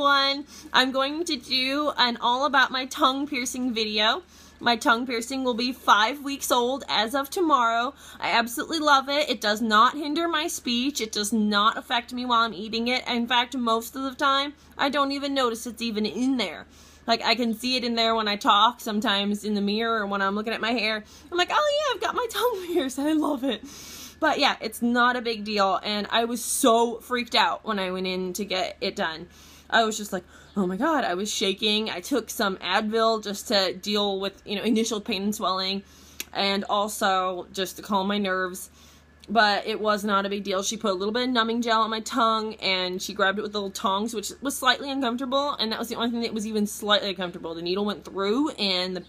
everyone. I'm going to do an all about my tongue piercing video. My tongue piercing will be 5 weeks old as of tomorrow. I absolutely love it. It does not hinder my speech. It does not affect me while I'm eating it. In fact, most of the time, I don't even notice it's even in there. Like, I can see it in there when I talk, sometimes in the mirror or when I'm looking at my hair. I'm like, oh yeah, I've got my tongue pierced. I love it. But yeah, it's not a big deal, and I was so freaked out when I went in to get it done. I was just like, oh my god, I was shaking. I took some Advil just to deal with, initial pain and swelling, and also just to calm my nerves. But it was not a big deal. She put a little bit of numbing gel on my tongue, and she grabbed it with little tongs, which was slightly uncomfortable, and that was the only thing that was even slightly uncomfortable. The needle went through, and the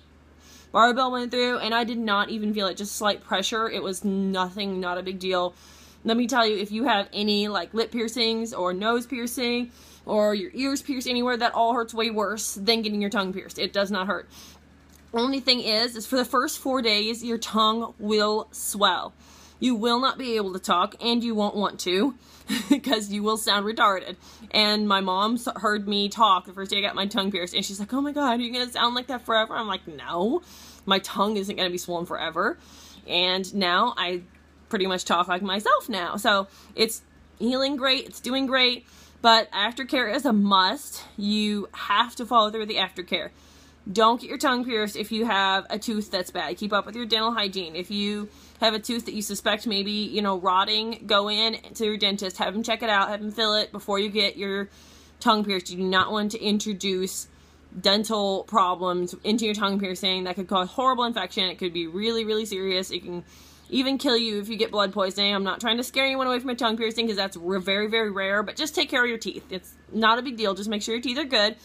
barbell went through, and I did not even feel it, just slight pressure. It was nothing, not a big deal. Let me tell you, if you have any like lip piercings or nose piercing or your ears pierced anywhere, that all hurts way worse than getting your tongue pierced. It does not hurt. Only thing is for the first 4 days, your tongue will swell. You will not be able to talk, and you won't want to because you will sound retarded. And my mom heard me talk the first day I got my tongue pierced, and she's like, oh my god, are you going to sound like that forever? I'm like, no, my tongue isn't going to be swollen forever. And now I pretty much talk like myself now. So it's healing great, it's doing great, but aftercare is a must. You have to follow through with the aftercare. Don't get your tongue pierced if you have a tooth that's bad. Keep up with your dental hygiene. If you have a tooth that you suspect maybe, rotting, go in to your dentist, have him check it out, have him fill it before you get your tongue pierced. You do not want to introduce dental problems into your tongue piercing. That could cause horrible infection. It could be really, really serious. It can even kill you if you get blood poisoning. I'm not trying to scare anyone away from a tongue piercing because that's very, very rare, but just take care of your teeth. It's not a big deal. Just make sure your teeth are good.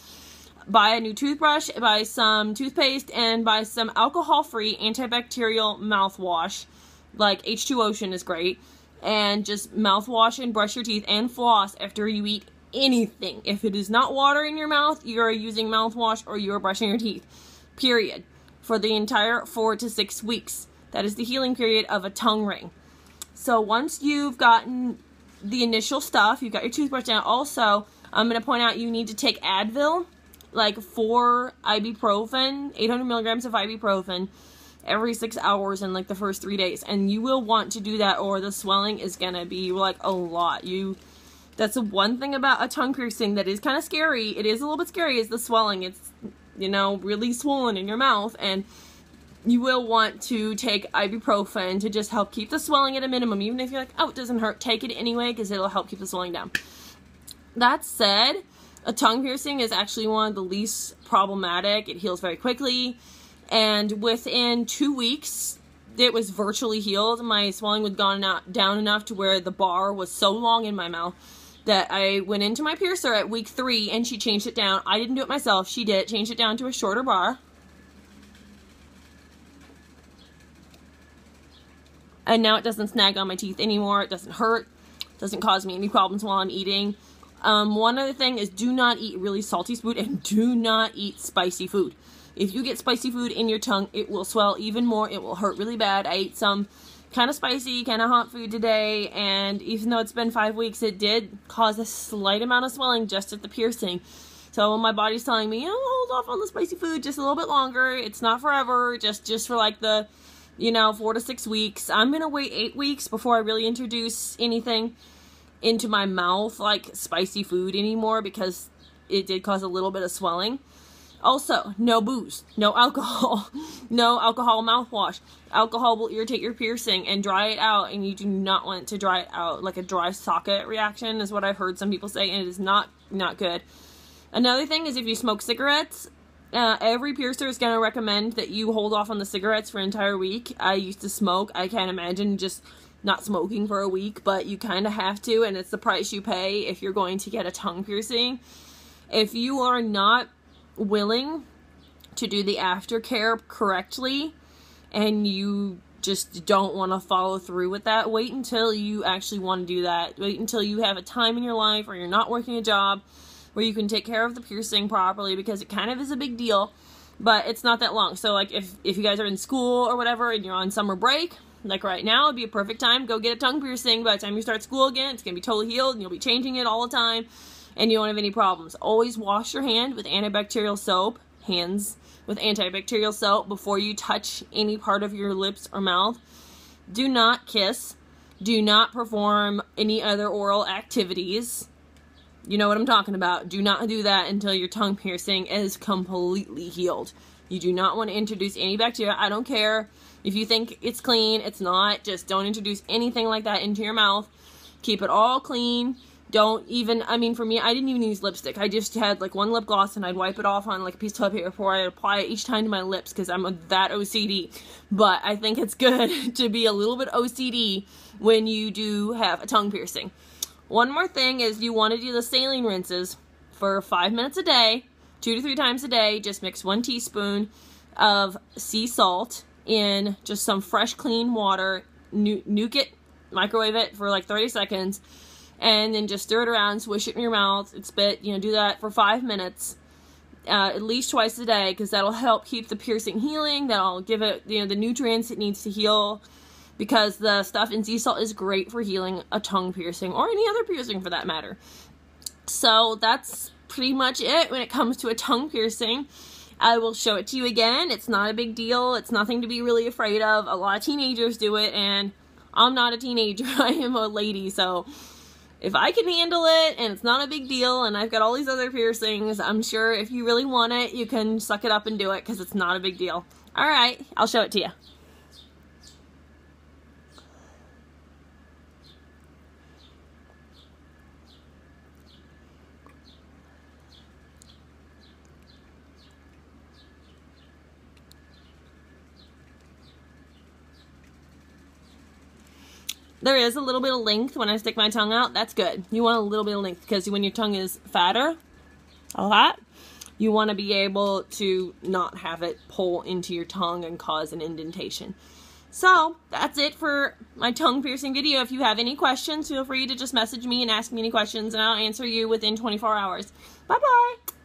Buy a new toothbrush, buy some toothpaste, and buy some alcohol-free antibacterial mouthwash. Like H2 Ocean is great. And just mouthwash and brush your teeth and floss after you eat anything. If it is not water in your mouth, you are using mouthwash or you are brushing your teeth. Period. For the entire 4 to 6 weeks. That is the healing period of a tongue ring. So once you've gotten the initial stuff, you've got your toothbrush down. Also, I'm going to point out you need to take Advil, like 4 ibuprofen, 800 milligrams of ibuprofen every 6 hours in like the first 3 days. And you will want to do that or the swelling is going to be like a lot. That's the one thing about a tongue piercing that is kind of scary. It is a little bit scary is the swelling. It's, really swollen in your mouth, and you will want to take ibuprofen to just help keep the swelling at a minimum. Even if you're like, oh, it doesn't hurt, take it anyway because it'll help keep the swelling down. That said, a tongue piercing is actually one of the least problematic. It heals very quickly, and within 2 weeks, it was virtually healed. My swelling had gone down enough to where the bar was so long in my mouth that I went into my piercer at week 3, and she changed it down. I didn't do it myself. She did. Changed it down to a shorter bar. And now it doesn't snag on my teeth anymore. It doesn't hurt. It doesn't cause me any problems while I'm eating. One other thing is do not eat really salty food and do not eat spicy food. If you get spicy food in your tongue, it will swell even more. It will hurt really bad. I ate some kind of spicy, kind of hot food today, and even though it's been 5 weeks, it did cause a slight amount of swelling just at the piercing. So my body's telling me, hold off on the spicy food just a little bit longer. It's not forever, just for like the 4 to 6 weeks. I'm going to wait 8 weeks before I really introduce anything into my mouth, like spicy food anymore, because it did cause a little bit of swelling. Also, no booze, no alcohol, no alcohol mouthwash. Alcohol will irritate your piercing and dry it out, and you do not want to dry it out. Like a dry socket reaction is what I've heard some people say, and it is not good. Another thing is if you smoke cigarettes, every piercer is going to recommend that you hold off on the cigarettes for an entire week. I used to smoke. I can't imagine just not smoking for a week, but you kind of have to, and it's the price you pay if you're going to get a tongue piercing. If you are not willing to do the aftercare correctly and you just don't want to follow through with that, wait until you actually want to do that. Wait until you have a time in your life or you're not working a job where you can take care of the piercing properly, because it kind of is a big deal, but it's not that long. So like if you guys are in school or whatever and you're on summer break, like right now, it'd be a perfect time. Go get a tongue piercing. By the time you start school again, it's going to be totally healed and you'll be changing it all the time. and you don't have any problems. Always wash your hand with antibacterial soap, hands with antibacterial soap before you touch any part of your lips or mouth. Do not kiss. Do not perform any other oral activities. You know what I'm talking about. Do not do that until your tongue piercing is completely healed. You do not want to introduce any bacteria. I don't care if you think it's clean, it's not. Just don't introduce anything like that into your mouth. Keep it all clean. Don't even, I mean, for me, I didn't even use lipstick. I just had like one lip gloss and I'd wipe it off on like a piece of toilet paper before I apply it each time to my lips because I'm that OCD. But I think it's good to be a little bit OCD when you do have a tongue piercing. One more thing is you want to do the saline rinses for 5 minutes a day, 2 to 3 times a day. Just mix 1 teaspoon of sea salt in just some fresh, clean water. Nuke it, microwave it for like 30 seconds, and then just stir it around, swish it in your mouth, and spit. You know, do that for 5 minutes, at least twice a day, because that'll help keep the piercing healing. That'll give it, you know, the nutrients it needs to heal. Because the stuff in sea salt is great for healing a tongue piercing, or any other piercing for that matter. So that's pretty much it when it comes to a tongue piercing. I will show it to you again. It's not a big deal. It's nothing to be really afraid of. A lot of teenagers do it, and I'm not a teenager. I am a lady, so if I can handle it, and it's not a big deal, and I've got all these other piercings, I'm sure if you really want it, you can suck it up and do it, because it's not a big deal. Alright, I'll show it to you. There is a little bit of length when I stick my tongue out. That's good. You want a little bit of length because when your tongue is fatter, a lot, you want to be able to not have it pull into your tongue and cause an indentation. So that's it for my tongue piercing video. If you have any questions, feel free to just message me and ask me any questions, and I'll answer you within 24 hours. Bye-bye.